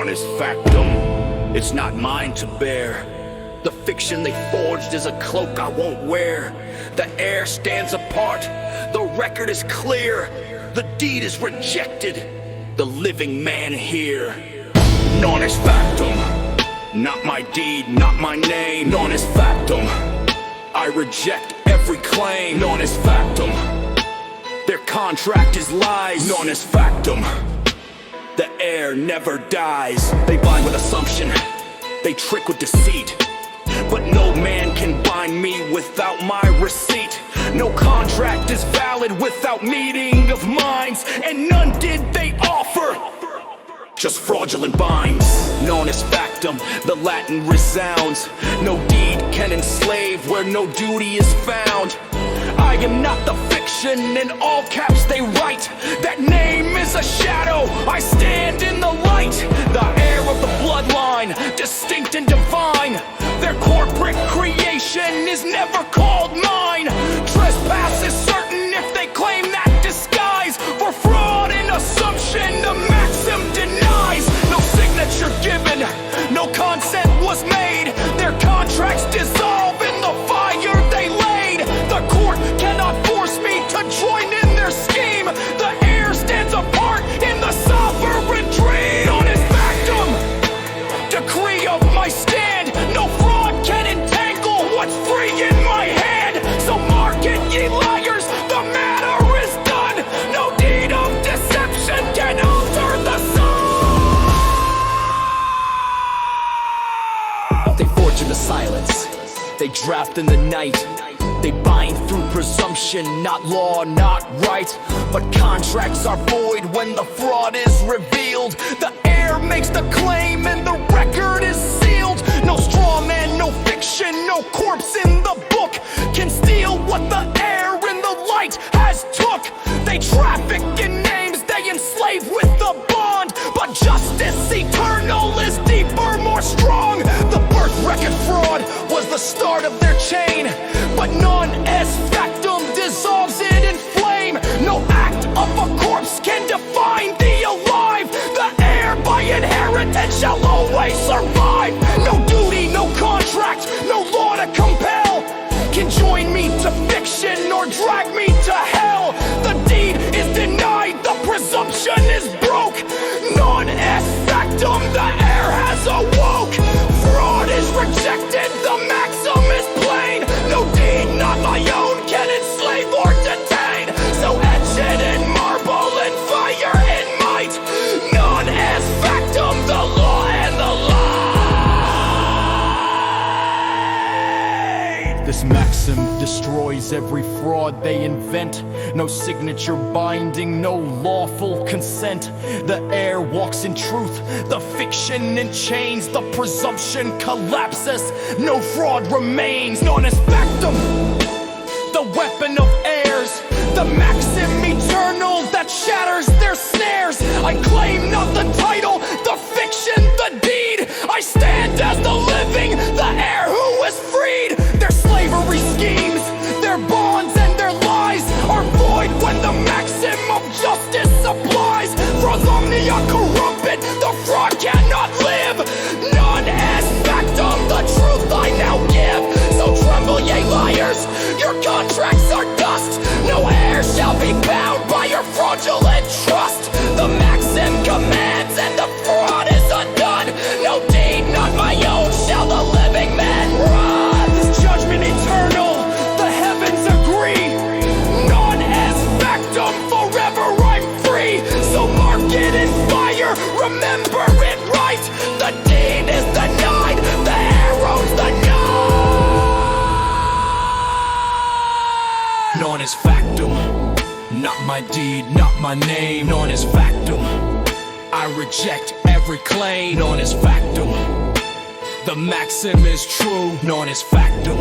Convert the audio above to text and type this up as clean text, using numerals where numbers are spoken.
non est factum. It's not mine to bear. The fiction they forged is a cloak I won't wear. The air stands apart, the record is clear. The deed is rejected, the living man here. Non est factum, not my deed, not my name. Non est factum, I reject every claim. Non est factum, their contract is lies. Non est factum, the air never dies. They bind with assumption, they trick with deceit, but no man can bind me without my receipt. No contract is valid without meeting of minds, and none did they offer, just fraudulent binds. Non est factum, the Latin resounds. No deed can enslave where no duty is found. I am not the fiction, in all caps they write. That name is a shadow, I stand in the light. The heir of the bloodline, distinct and divine. Their corporate creation is never called mine. Trespass is certain if they claim that disguise. For fraud and assumption, the maxim denies. No signature given, no consent was made. Their contracts dissolve in the fire they laid. The court cannot force me to join in their scheme. The air stands apart in the sovereign dream. Non est factum, decree of my stand. No fraud can entangle what's free in my hand. So mark it, ye liars, the matter is done. No deed of deception can alter the sun. They forge in the silence, they draft in the night. They bind through presumption, not law, not right. But contracts are void when the fraud is revealed. The air makes the claim and the record is sealed. No straw man, no fiction, no corpse in the book can steal what the air in the light has took. They traffic in names, they enslave with the bond. But justice eternal is deeper, more strong. The birth record fraud was the start of their chain, but non est factum dissolves it in flame. No act of a corpse can define the alive. The heir by inheritance shall always survive. No duty, no contract, no law to compel can join me to fiction or drag me to hell. The deed is denied, the presumption is broke. Non est factum, the heir has awoke. Fraud is rejected, the maxim is plain. No deed not my own can enslave or detain. So etch it in marble and fire and might. Non est factum, the law and the light. This maxim destroys every fraud they invent. No signature binding, no lawful consent. The heir walks in truth, the fiction in chains. The presumption collapses, no fraud remains. Non est factum, the weapon of heirs. The maxim eternal that shatters their snares. I claim not the title, the fiction, the deed. I stand as the living, the heir who is freed. Their slavery schemes, their bonds and their lies are void when the maxim of justice applies. For omnia corrumpit, the fraud cannot live. Non est factum, the truth I now give. So tremble, ye liars, your contracts are dust. No heir shall be bound by your fraudulent trust. The maxim commands and the fraud is undone. No deed not my own shall the living man run. This judgment eternal, the heavens agree. Non est factum, forever I'm free. So mark it in fire, remember it right. The deed is denied, the heir owns the night. Non est factum, not my deed, not my name. Non est factum, I reject every claim. Non est factum, the maxim is true. Non est factum.